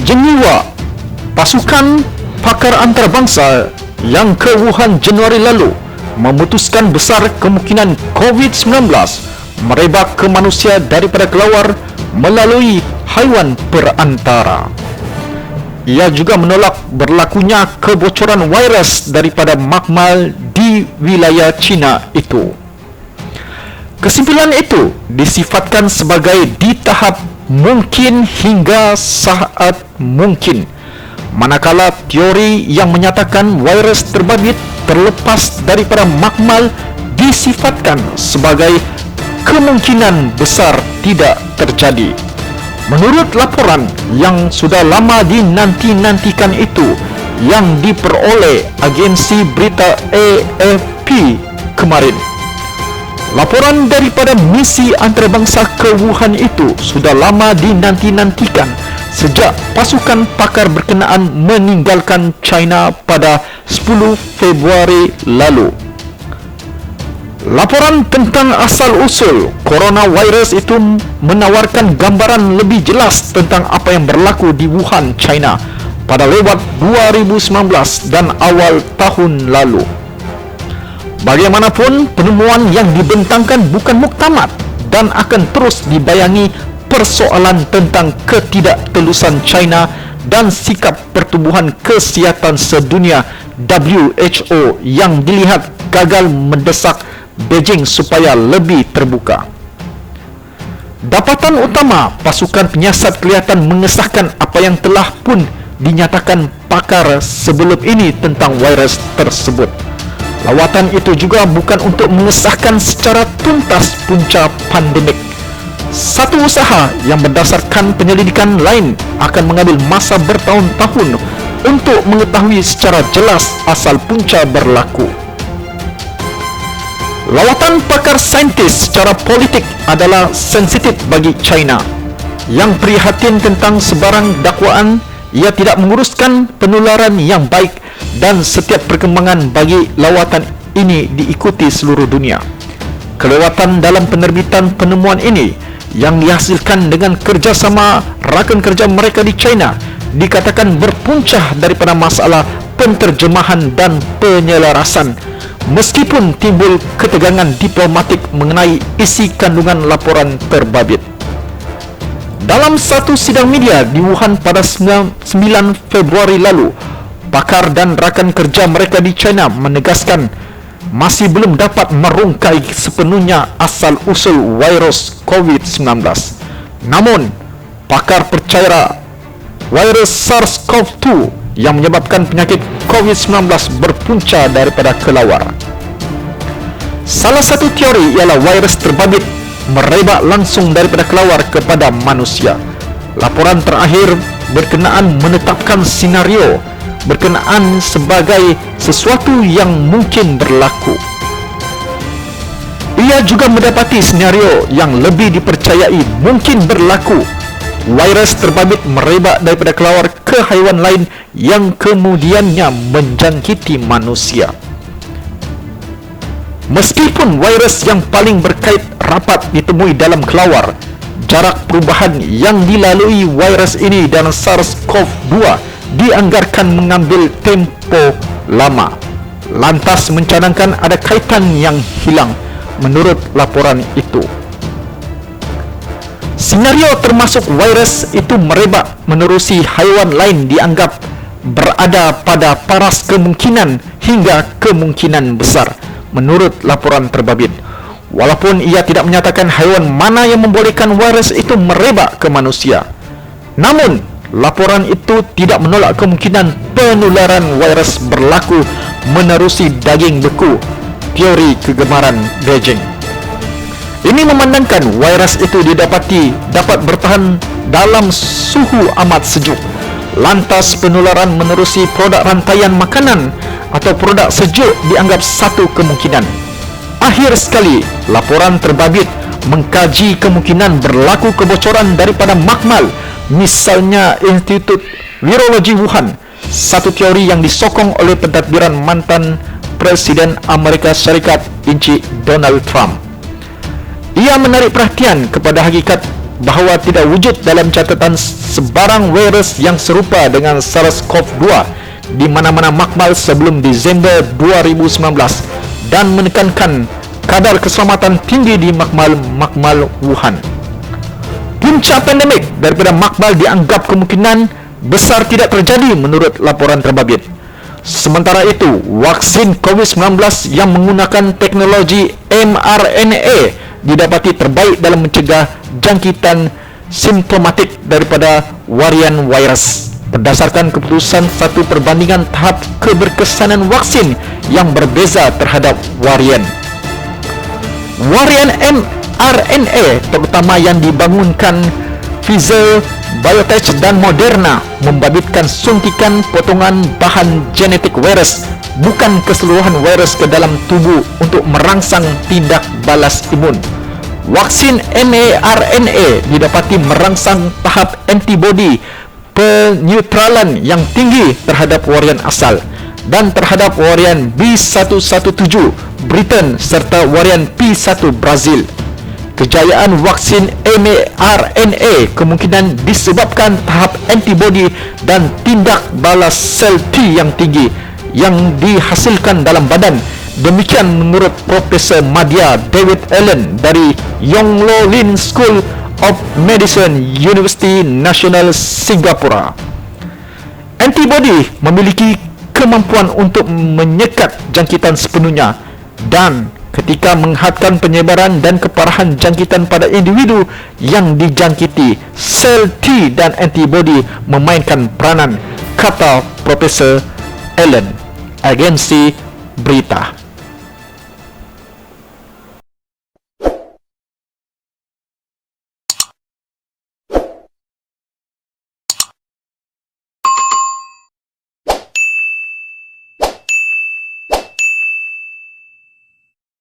Geneva, pasukan pakar antarabangsa yang ke Wuhan Januari lalu memutuskan besar kemungkinan COVID-19 merebak ke manusia daripada kelawar melalui haiwan perantara. Ia juga menolak berlakunya kebocoran virus daripada makmal di wilayah China itu. Kesimpulan itu disifatkan sebagai di tahap mungkin hingga saat mungkin, manakala teori yang menyatakan virus terbabit terlepas daripada makmal disifatkan sebagai kemungkinan besar tidak terjadi. Menurut laporan yang sudah lama dinanti-nantikan itu yang diperoleh agensi berita AFP kemarin, laporan daripada misi antarabangsa ke Wuhan itu sudah lama dinanti-nantikan sejak pasukan pakar berkenaan meninggalkan China pada 10 Februari lalu. Laporan tentang asal-usul coronavirus itu menawarkan gambaran lebih jelas tentang apa yang berlaku di Wuhan, China pada lewat 2019 dan awal tahun lalu. Bagaimanapun, penemuan yang dibentangkan bukan muktamad dan akan terus dibayangi persoalan tentang ketidaktelusan China dan sikap Pertubuhan Kesihatan Sedunia WHO yang dilihat gagal mendesak Beijing supaya lebih terbuka. Dapatan utama pasukan penyiasat kelihatan mengesahkan apa yang telah pun dinyatakan pakar sebelum ini tentang virus tersebut. Lawatan itu juga bukan untuk mengesahkan secara tuntas punca pandemik. Satu usaha yang berdasarkan penyelidikan lain akan mengambil masa bertahun-tahun untuk mengetahui secara jelas asal punca berlaku. Lawatan pakar saintis secara politik adalah sensitif bagi China yang prihatin tentang sebarang dakwaan. Ia tidak menguruskan penularan yang baik dan setiap perkembangan bagi lawatan ini diikuti seluruh dunia. Kelewatan dalam penerbitan penemuan ini yang dihasilkan dengan kerjasama rakan kerja mereka di China dikatakan berpunca daripada masalah penterjemahan dan penyelarasan, meskipun timbul ketegangan diplomatik mengenai isi kandungan laporan terbabit. Dalam satu sidang media di Wuhan pada 9 Februari lalu, pakar dan rakan kerja mereka di China menegaskan masih belum dapat merungkai sepenuhnya asal-usul virus COVID-19. Namun, pakar percaya virus SARS-CoV-2 yang menyebabkan penyakit COVID-19 berpunca daripada kelawar. Salah satu teori ialah virus terbabit merebak langsung daripada kelawar kepada manusia. Laporan terakhir berkenaan menetapkan senario berkenaan sebagai sesuatu yang mungkin berlaku. Ia juga mendapati senario yang lebih dipercayai mungkin berlaku. Virus terbabit merebak daripada kelawar ke haiwan lain yang kemudiannya menjangkiti manusia. Meskipun virus yang paling berkait rapat ditemui dalam kelawar, jarak perubahan yang dilalui virus ini dan SARS-CoV-2 dianggarkan mengambil tempo lama. Lantas mencadangkan ada kaitan yang hilang menurut laporan itu. Senario termasuk virus itu merebak menerusi haiwan lain dianggap berada pada paras kemungkinan hingga kemungkinan besar menurut laporan terbabit. Walaupun ia tidak menyatakan haiwan mana yang membolehkan virus itu merebak ke manusia. Namun, laporan itu tidak menolak kemungkinan penularan virus berlaku menerusi daging beku, teori kegemaran Beijing. Ini memandangkan virus itu dapat bertahan dalam suhu amat sejuk. Lantas penularan menerusi produk rantaian makanan atau produk sejuk dianggap satu kemungkinan. Akhir sekali, laporan terbabit mengkaji kemungkinan berlaku kebocoran daripada makmal, misalnya Institut Virologi Wuhan, satu teori yang disokong oleh pentadbiran mantan Presiden Amerika Syarikat Encik Donald Trump. Ia menarik perhatian kepada hakikat bahawa tidak wujud dalam catatan sebarang virus yang serupa dengan SARS-CoV-2 di mana-mana makmal sebelum Disember 2019 dan menekankan kadar keselamatan tinggi di makmal Wuhan. Punca pandemik daripada makmal dianggap kemungkinan besar tidak terjadi menurut laporan terbabit. Sementara itu, vaksin COVID-19 yang menggunakan teknologi mRNA didapati terbaik dalam mencegah jangkitan simptomatik daripada varian virus. Berdasarkan keputusan 1/bandingan tahap keberkesanan vaksin yang berbeza terhadap varian. Varian mRNA terutama yang dibangunkan Pfizer, BioNTech dan Moderna membabitkan suntikan potongan bahan genetik virus, bukan keseluruhan virus ke dalam tubuh untuk merangsang tindak balas imun. Vaksin mRNA didapati merangsang tahap antibodi peneutralan yang tinggi terhadap varian asal dan terhadap varian B117 Britain serta varian P1 Brazil. Kejayaan vaksin mRNA kemungkinan disebabkan tahap antibodi dan tindak balas sel T yang tinggi yang dihasilkan dalam badan. Demikian menurut Profesor Madhya David Allen dari Yong Lo Lin School of Medicine, University Nasional Singapura. Antibodi memiliki kemampuan untuk menyekat jangkitan sepenuhnya dan ketika menghadkan penyebaran dan keparahan jangkitan pada individu yang dijangkiti, sel T dan antibodi memainkan peranan, kata Profesor Allen, agensi berita.